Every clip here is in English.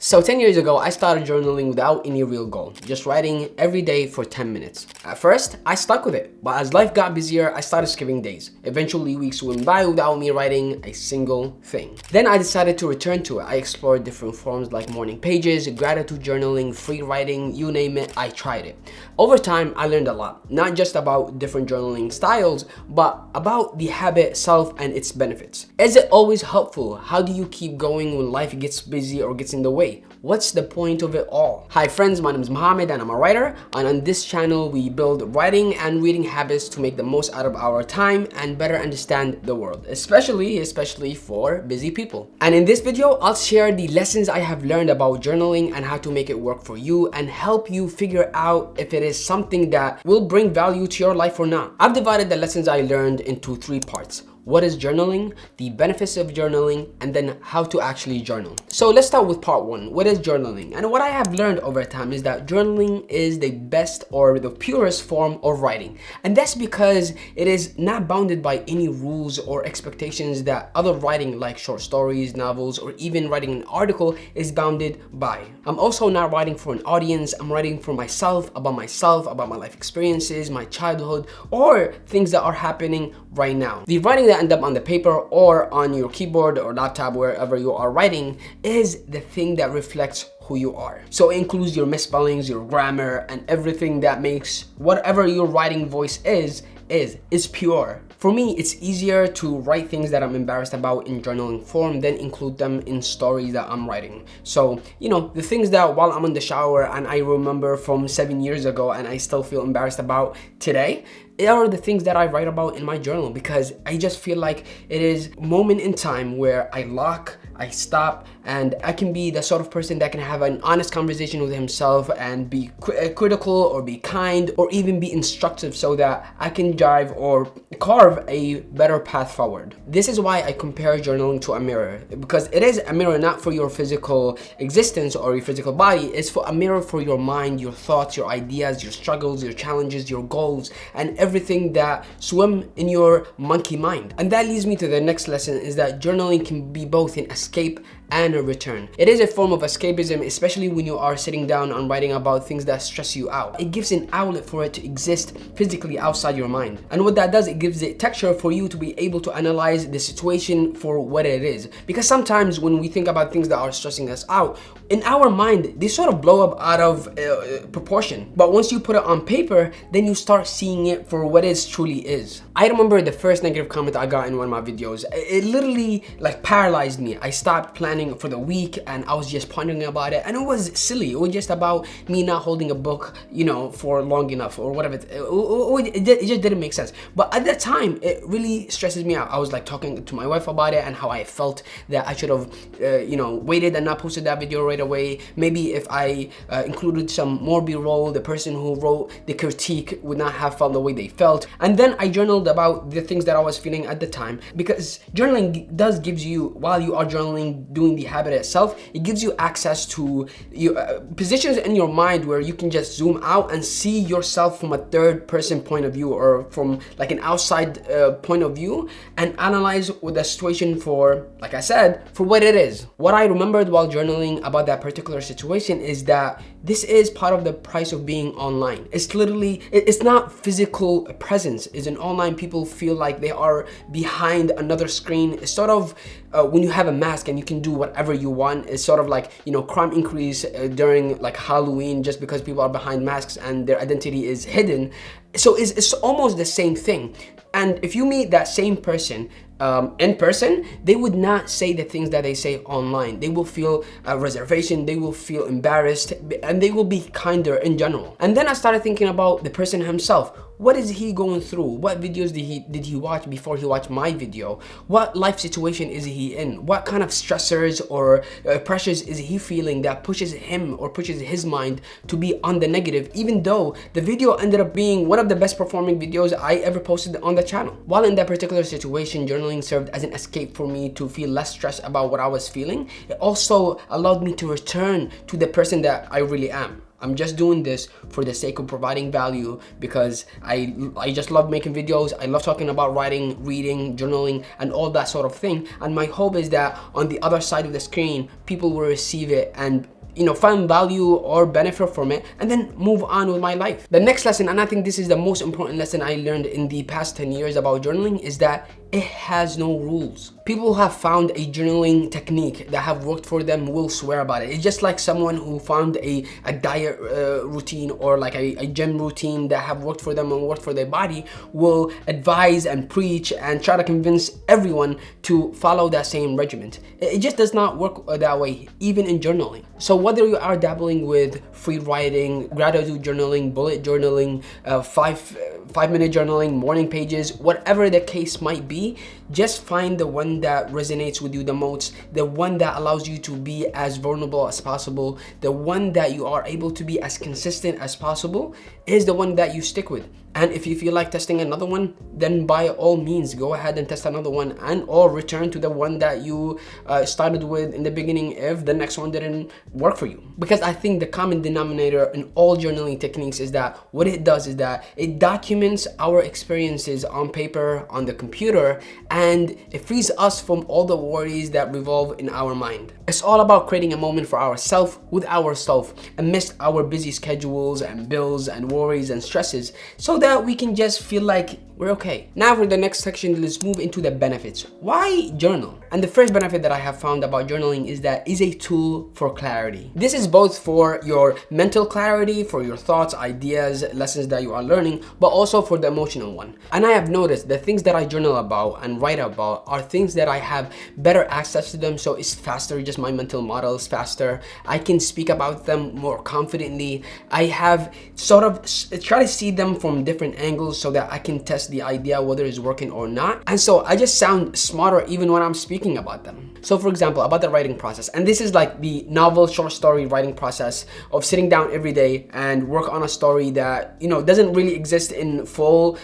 So 10 years ago, I started journaling without any real goal, just writing every day for 10 minutes. At first, I stuck with it, but as life got busier, I started skipping days. Eventually, weeks went by without me writing a single thing. Then I decided to return to it. I explored different forms like morning pages, gratitude journaling, free writing, you name it, I tried it. Over time, I learned a lot, not just about different journaling styles, but about the habit itself and its benefits. Is it always helpful? How do you keep going when life gets busy or gets in the way? What's the point of it all? Hi friends, my name is Mohammed and I'm a writer, and on this channel we build writing and reading habits to make the most out of our time and better understand the world, especially for busy people. And in this video, I'll share the lessons I have learned about journaling and how to make it work for you and help you figure out if it is something that will bring value to your life or not. I've divided the lessons I learned into 3 parts. What is journaling, the benefits of journaling, and then how to actually journal. So let's start with part 1. What is journaling? And what I have learned over time is that journaling is the best or the purest form of writing. And that's because it is not bounded by any rules or expectations that other writing like short stories, novels, or even writing an article is bounded by. I'm also not writing for an audience. I'm writing for myself, about my life experiences, my childhood, or things that are happening right now. The writing that end up on the paper or on your keyboard or laptop, wherever you are writing, is the thing that reflects who you are. So it includes your misspellings, your grammar, and everything that makes whatever your writing voice is pure. For me, it's easier to write things that I'm embarrassed about in journaling form than include them in stories that I'm writing. So, the things that while I'm in the shower and I remember from 7 years ago and I still feel embarrassed about today, are the things that I write about in my journal, because I just feel like it is a moment in time where I stop, and I can be the sort of person that can have an honest conversation with himself and be critical or be kind or even be instructive so that I can drive or carve a better path forward. This is why I compare journaling to a mirror, because it is a mirror not for your physical existence or your physical body. It's for a mirror for your mind, your thoughts, your ideas, your struggles, your challenges, your goals, and everything that swim in your monkey mind. And that leads me to the next lesson, is that journaling can be both an escape and a return. It is a form of escapism, especially when you are sitting down and writing about things that stress you out. It gives an outlet for it to exist physically outside your mind. And what that does, it gives it texture for you to be able to analyze the situation for what it is. Because sometimes when we think about things that are stressing us out, in our mind, they sort of blow up out of proportion. But once you put it on paper, then you start seeing it for what it truly is. I remember the first negative comment I got in one of my videos. It literally paralyzed me. I stopped planning for the week and I was just pondering about it, and it was silly. It was just about me not holding a book, for long enough or whatever. It just didn't make sense. But at that time, it really stresses me out. I was talking to my wife about it and how I felt that I should have, waited and not posted that video right away. Maybe if I included some more B-roll, the person who wrote the critique would not have felt the way they felt. And then I journaled about the things that I was feeling at the time, because journaling does gives you, while you are journaling, doing the habit itself, it gives you access to positions in your mind where you can just zoom out and see yourself from a third person point of view, or from an outside point of view, and analyze with the situation for, like I said, for what it is. What I remembered while journaling about that particular situation is that this is part of the price of being online. It's not physical presence. It's an online. People feel like they are behind another screen. It's sort of when you have a mask and you can do whatever you want. It's sort of crime increase during Halloween just because people are behind masks and their identity is hidden. So it's almost the same thing. And if you meet that same person in person, they would not say the things that they say online. They will feel a reservation, they will feel embarrassed, and they will be kinder in general. And then I started thinking about the person himself. What is he going through? What videos did he watch before he watched my video? What life situation is he in? What kind of stressors or pressures is he feeling that pushes him or pushes his mind to be on the negative, even though the video ended up being one of the best performing videos I ever posted on the channel? While in that particular situation, journaling served as an escape for me to feel less stressed about what I was feeling. It also allowed me to return to the person that I really am. I'm just doing this for the sake of providing value because I just love making videos. I love talking about writing, reading, journaling, and all that sort of thing. And my hope is that on the other side of the screen, people will receive it and find value or benefit from it, and then move on with my life. The next lesson, and I think this is the most important lesson I learned in the past 10 years about journaling, is that it has no rules. People who have found a journaling technique that have worked for them will swear about it. It's just like someone who found a diet routine or like a gym routine that have worked for them and worked for their body will advise and preach and try to convince everyone to follow that same regimen. It just does not work that way, even in journaling. So whether you are dabbling with free writing, gratitude journaling, bullet journaling, 5-minute journaling, morning pages, whatever the case might be, just find the one that resonates with you the most, the one that allows you to be as vulnerable as possible, the one that you are able to be as consistent as possible is the one that you stick with. And if you feel like testing another one, then by all means go ahead and test another one, and or return to the one that you started with in the beginning if the next one didn't work for you. Because I think the common denominator in all journaling techniques is that what it does is that it documents our experiences on paper, on the computer, and it frees us from all the worries that revolve in our mind. It's all about creating a moment for ourselves with ourselves amidst our busy schedules and bills and worries and stresses, so that we can just feel like we're okay. Now for the next section, let's move into the benefits. Why journal? And the first benefit that I have found about journaling is that it's a tool for clarity. This is both for your mental clarity, for your thoughts, ideas, lessons that you are learning, but also for the emotional one. And I have noticed the things that I journal about and write about are things that I have better access to them, so it's faster, just my mental model is faster. I can speak about them more confidently. I have sort of try to see them from different angles so that I can test the idea whether it's working or not. And so I just sound smarter even when I'm speaking about them. So for example, about the writing process, and this is like the novel short story writing process of sitting down every day and work on a story that doesn't really exist in full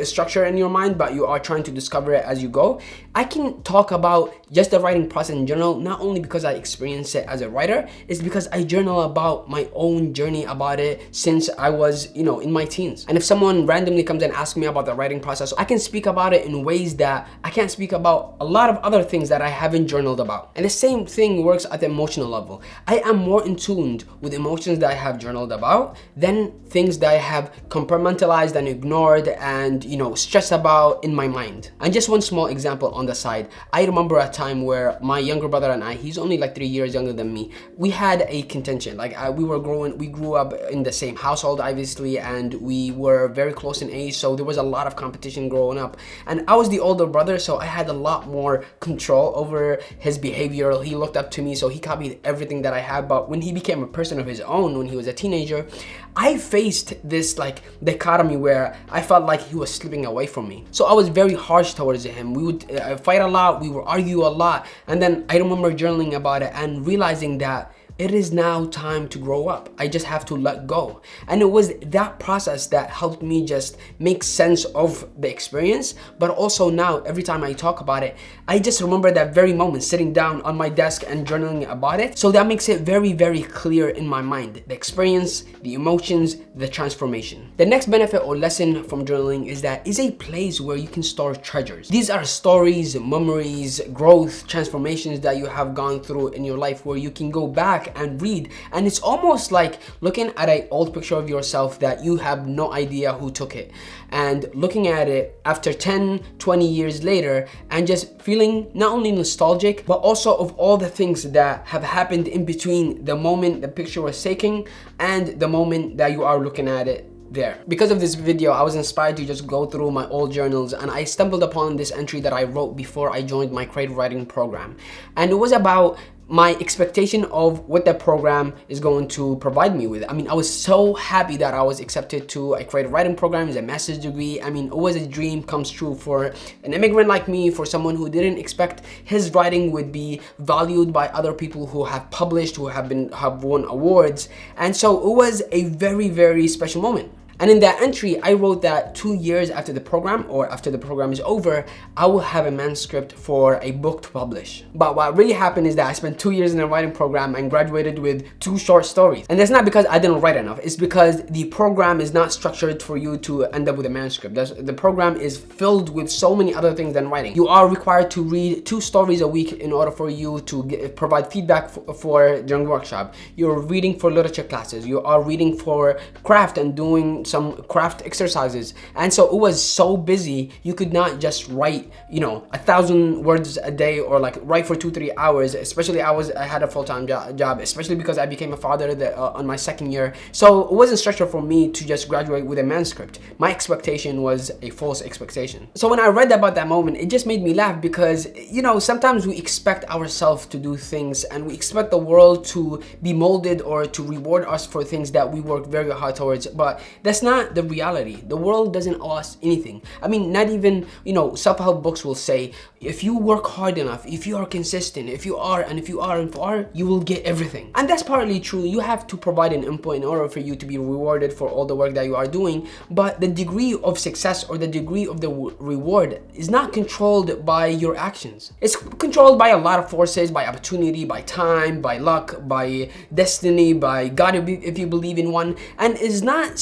structure in your mind, but you are trying to discover it as you go. I can talk about just the writing process in general, not only because I experienced it as a writer, it's because I journal about my own journey about it since I was in my teens. And if someone randomly comes and asks me about the writing process, I can speak about it in ways that I can't speak about a lot of other things that I haven't journaled about. And the same thing works at the emotional level. I am more in tune with emotions that I have journaled about than things that I have compartmentalized and ignored and stressed about in my mind. And just one small example on the side, I remember a time where my younger brother and I, he's only like 3 years younger than me, we had a contention. Like we grew up in the same household obviously, and we were very close in age, so there was a lot of competition growing up. And I was the older brother, so I had a lot more control over his behavior. He looked up to me, so he copied everything that I had. But when he became a person of his own, when he was a teenager, I faced this like dichotomy where I felt like he was slipping away from me. So I was very harsh towards him. We would fight a lot, we would argue a lot. And then I remember journaling about it and realizing that it is now time to grow up. I just have to let go. And it was that process that helped me just make sense of the experience. But also now, every time I talk about it, I just remember that very moment sitting down on my desk and journaling about it. So that makes it very, very clear in my mind. The experience, the emotions, the transformation. The next benefit or lesson from journaling is that it's a place where you can store treasures. These are stories, memories, growth, transformations that you have gone through in your life where you can go back and read, and it's almost like looking at an old picture of yourself that you have no idea who took it, and looking at it after 10-20 years later and just feeling not only nostalgic but also of all the things that have happened in between the moment the picture was taken and the moment that you are looking at it there. Because of this video, I was inspired to just go through my old journals, and I stumbled upon this entry that I wrote before I joined my creative writing program, and it was about my expectation of what that program is going to provide me with. I mean, I was so happy that I was accepted to a creative writing program as a master's degree. I mean, it was a dream comes true for an immigrant like me, for someone who didn't expect his writing would be valued by other people who have published, who have won awards. And so it was a very, very special moment. And in that entry, I wrote that 2 years after the program, or after the program is over, I will have a manuscript for a book to publish. But what really happened is that I spent 2 years in a writing program and graduated with 2 short stories. And that's not because I didn't write enough. It's because the program is not structured for you to end up with a manuscript. The program is filled with so many other things than writing. You are required to read 2 stories a week in order for you to provide feedback for during the workshop. You're reading for literature classes. You are reading for craft and doing some craft exercises. And so it was so busy, you could not just write, 1,000 words a day, or like write for 2-3 hours. Especially I had a full-time job, especially because I became a father on my second year. So it wasn't structured for me to just graduate with a manuscript. My expectation was a false expectation. So when I read about that moment, it just made me laugh because, sometimes we expect ourselves to do things, and we expect the world to be molded or to reward us for things that we work very hard towards. But that's not the reality. The world doesn't owe us anything. I mean, not even, self-help books will say, if you work hard enough, if you are consistent, if you are, you will get everything. And that's partly true. You have to provide an input in order for you to be rewarded for all the work that you are doing. But the degree of success or the degree of the reward is not controlled by your actions. It's controlled by a lot of forces, by opportunity, by time, by luck, by destiny, by God if you believe in one. And it's not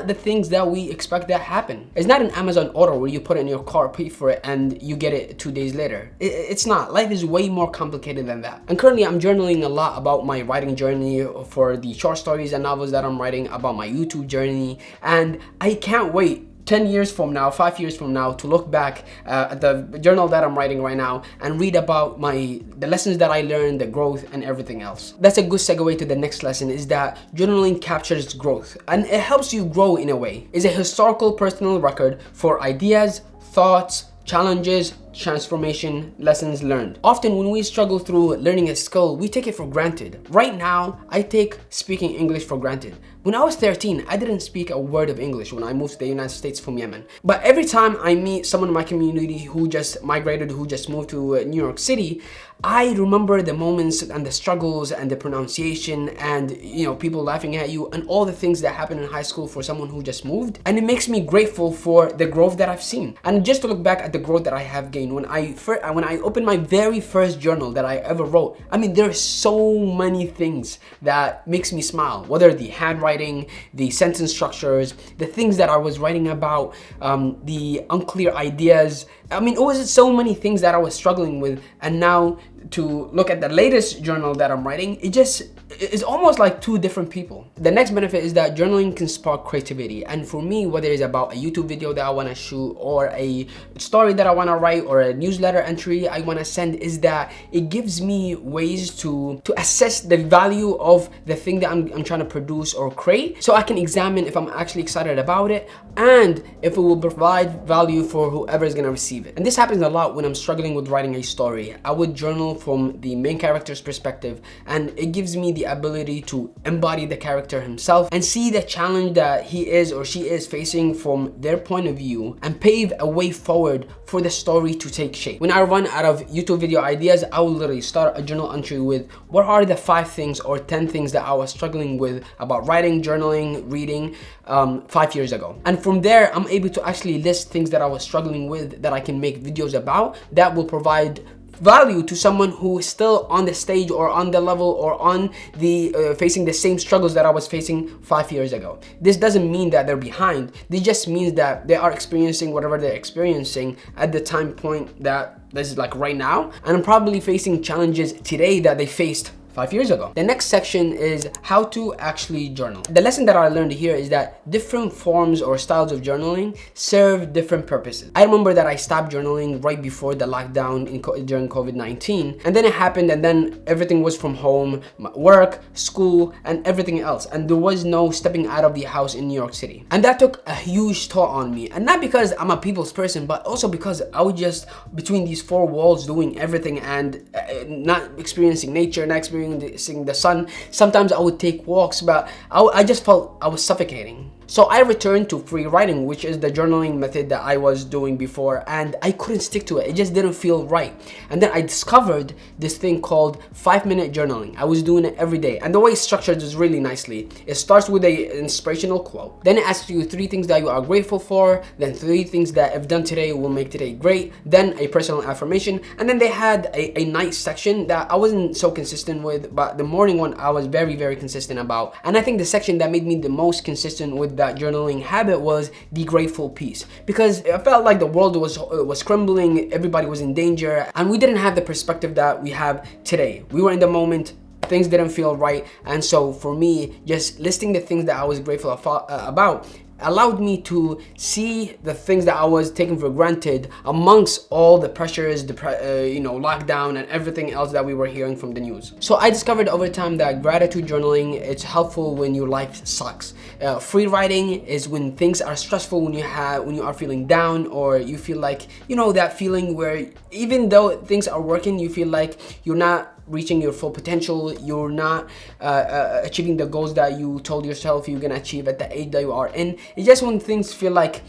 the things that we expect that happen. It's not an Amazon order where you put it in your car, pay for it, and you get it 2 days later. It's not. Life is way more complicated than that. And currently I'm journaling a lot about my writing journey for the short stories and novels that I'm writing, about my YouTube journey, and I can't wait 10 years from now, 5 years from now, to look back at the journal that I'm writing right now and read about the lessons that I learned, the growth, and everything else. That's a good segue to the next lesson, is that journaling captures growth, and it helps you grow in a way. It's a historical personal record for ideas, thoughts, challenges, transformation, lessons learned. Often when we struggle through learning a skill, we take it for granted. Right now, I take speaking English for granted. When I was 13, I didn't speak a word of English when I moved to the United States from Yemen. But every time I meet someone in my community who just migrated, who just moved to New York City, I remember the moments and the struggles and the pronunciation and, people laughing at you and all the things that happened in high school for someone who just moved. And it makes me grateful for the growth that I've seen. And just to look back at the growth that I have gained, when I opened my very first journal that I ever wrote, there are so many things that makes me smile, whether the handwriting, the sentence structures, the things that I was writing about, the unclear ideas. It was so many things that I was struggling with, and now to look at the latest journal that I'm writing, it's almost like 2 different people. The next benefit is that journaling can spark creativity, and for me, whether it's about a YouTube video that I want to shoot, or a story that I want to write, or a newsletter entry I want to send, is that it gives me ways to assess the value of the thing that I'm trying to produce or create, so I can examine if I'm actually excited about it and if it will provide value for whoever is going to receive it. And this happens a lot when I'm struggling with writing a story. I would journal from the main character's perspective, and it gives me the ability to embody the character himself and see the challenge that he is or she is facing from their point of view, and pave a way forward for the story to take shape. When I run out of YouTube video ideas, I will literally start a journal entry with what are the 5 things or 10 things that I was struggling with about writing, journaling, reading 5 years ago. And from there, I'm able to actually list things that I was struggling with that I can make videos about that will provide value to someone who is still on the stage or on the level or on the facing the same struggles that I was facing 5 years ago. This doesn't mean that they're behind. This just means that they are experiencing whatever they're experiencing at the time point that this is like right now, and I'm probably facing challenges today that they faced 5 years ago. The next section is how to actually journal. The lesson that I learned here is that different forms or styles of journaling serve different purposes. I remember that I stopped journaling right before the lockdown during COVID-19, and then it happened, and then everything was from home, work, school, and everything else, and there was no stepping out of the house in New York City. And that took a huge toll on me, and not because I'm a people's person, but also because I was just between these 4 walls doing everything and not experiencing nature, not experiencing the sun. Sometimes I would take walks, but I just felt I was suffocating. So I returned to free writing, which is the journaling method that I was doing before, and I couldn't stick to it. It just didn't feel right. And then I discovered this thing called 5-minute journaling. I was doing it every day, and the way it's structured is really nicely. It starts with an inspirational quote. Then it asks you 3 things that you are grateful for, then 3 things that if done today will make today great, then a personal affirmation, and then they had a night section that I wasn't so consistent with, but the morning one I was very, very consistent about. And I think the section that made me the most consistent with that journaling habit was the grateful piece, because I felt like the world was crumbling, everybody was in danger, and we didn't have the perspective that we have today. We were in the moment, things didn't feel right, and so for me, just listing the things that I was grateful about allowed me to see the things that I was taking for granted amongst all the pressures, lockdown and everything else that we were hearing from the news. So I discovered over time that gratitude journaling, it's helpful when your life sucks. Free writing is when things are stressful, when you are feeling down, or you feel like, that feeling where even though things are working, you feel like you're not reaching your full potential, you're not achieving the goals that you told yourself you're gonna achieve at the age that you are in. It's just when things feel like,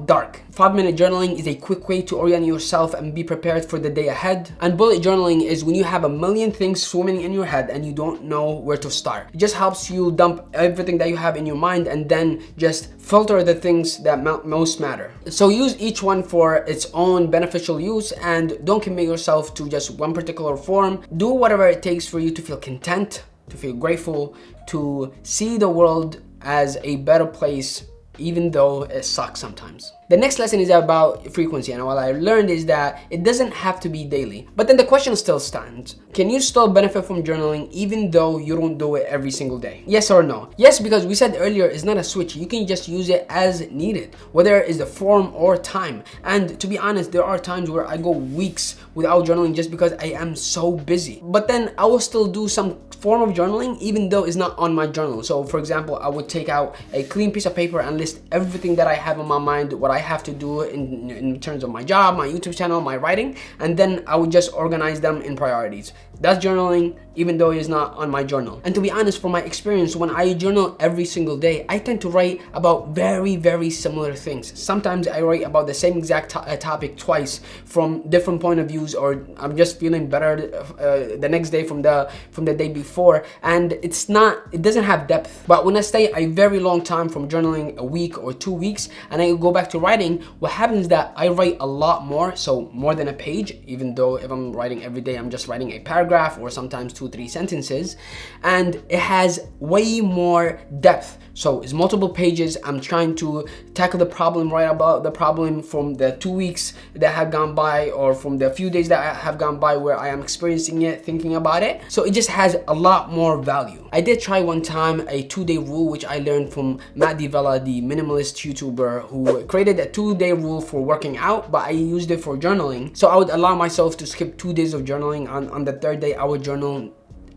dark. 5-minute journaling is a quick way to orient yourself and be prepared for the day ahead. And bullet journaling is when you have a million things swimming in your head and you don't know where to start. It just helps you dump everything that you have in your mind and then just filter the things that most matter. So use each one for its own beneficial use, and don't commit yourself to just one particular form. Do whatever it takes for you to feel content, to feel grateful, to see the world as a better place, even though it sucks sometimes. The next lesson is about frequency, and what I learned is that it doesn't have to be daily. But then the question still stands. Can you still benefit from journaling even though you don't do it every single day? Yes or no? Yes, because we said earlier, it's not a switch. You can just use it as needed, whether it's the form or time. And to be honest, there are times where I go weeks without journaling just because I am so busy. But then I will still do some form of journaling even though it's not on my journal. So for example, I would take out a clean piece of paper and list everything that I have on my mind, what I have to do in terms of my job, my YouTube channel, my writing, and then I would just organize them in priorities. That's journaling even though it's not on my journal. And to be honest, from my experience, when I journal every single day, I tend to write about very, very similar things. Sometimes I write about the same exact topic twice from different point of views, or I'm just feeling better the next day from the day before, and it doesn't have depth. But when I stay a very long time from journaling, a week or 2 weeks, and I go back to writing, what happens is that I write a lot more, so more than a page, even though if I'm writing every day, I'm just writing a paragraph or sometimes 2-3 sentences, and it has way more depth. So it's multiple pages. I'm trying to tackle the problem, write about the problem from the 2 weeks that have gone by, or from the few days that have gone by where I am experiencing it, thinking about it. So it just has a lot more value. I did try one time a 2-day rule, which I learned from Matt D'Avella, the minimalist YouTuber, who created a 2-day rule for working out, but I used it for journaling. So I would allow myself to skip 2 days of journaling. On the 3rd day, I would journal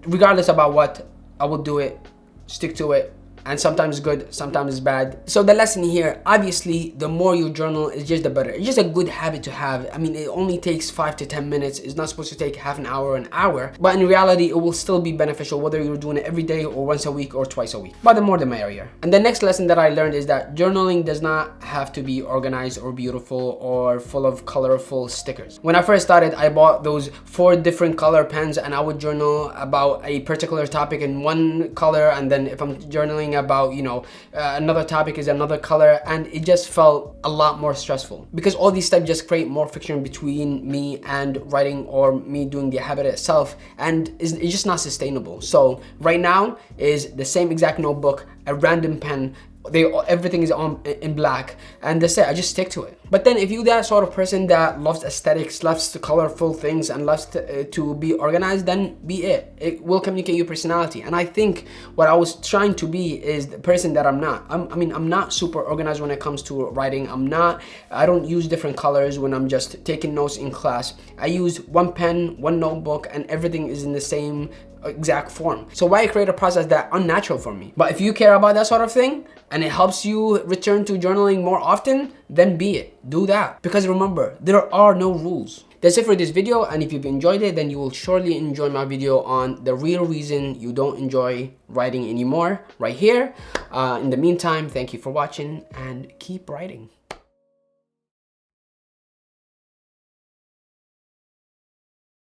regardless about what. I would do it, stick to it, and sometimes it's good, sometimes it's bad. So the lesson here, obviously, the more you journal is just the better. It's just a good habit to have. I mean, it only takes 5 to 10 minutes. It's not supposed to take half an hour or an hour, but in reality, it will still be beneficial whether you're doing it every day or once a week or twice a week. But the more the merrier. And the next lesson that I learned is that journaling does not have to be organized or beautiful or full of colorful stickers. When I first started, I bought those 4 different color pens, and I would journal about a particular topic in one color, and then if I'm journaling about another topic is another color, and it just felt a lot more stressful because all these steps just create more friction between me and writing, or me doing the habit itself, and it's just not sustainable. So right now is the same exact notebook, a random pen, everything is in black, and that's it. I just stick to it. But then if you're that sort of person that loves aesthetics, loves the colorful things, and loves to be organized, then be it. It will communicate your personality. And I think what I was trying to be is the person that I'm not. I'm not super organized when it comes to writing. I don't use different colors when I'm just taking notes in class. I use one pen, one notebook, and everything is in the same exact form. So why create a process that unnatural for me? But if you care about that sort of thing and it helps you return to journaling more often, then be it. Do that. Because remember, there are no rules. That's it for this video, and if you've enjoyed it, then you will surely enjoy my video on the real reason you don't enjoy writing anymore right here. In the meantime, thank you for watching and keep writing.